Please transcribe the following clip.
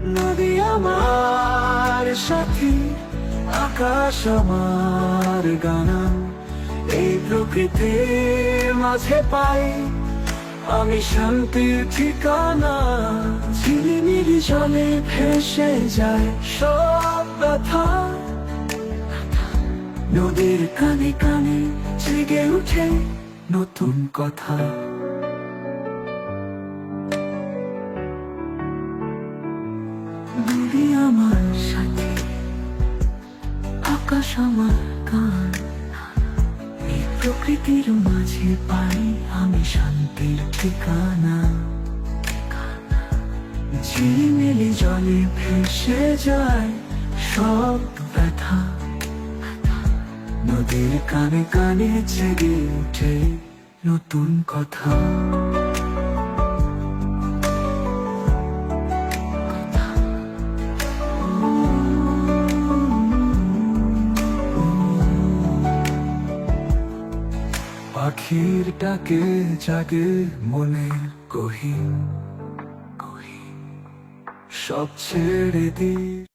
নদী আমার সাথী, আকাশ আমার গানা। এই প্রকৃতির মাঝে পাই আমি শান্তির ঠিকানা। ঝিলিমিলি জলে ভেসে যায় সব ব্যথা। নদীর কানে কানে জেগে উঠে নতুন কথা। নদী আমার সাথী, আকাশ আমার গান। এই প্রকৃতির মাঝে পাই আমি শান্তির ঠিকানা। ঝিলিমিলি জলে ভেসে যায় সব ব্যথা। নদীর কানে কানে জেগে উঠে নতুন কথা। পাখির ডাকে জাগে মনে গহীন, সব ছেড়ে দি।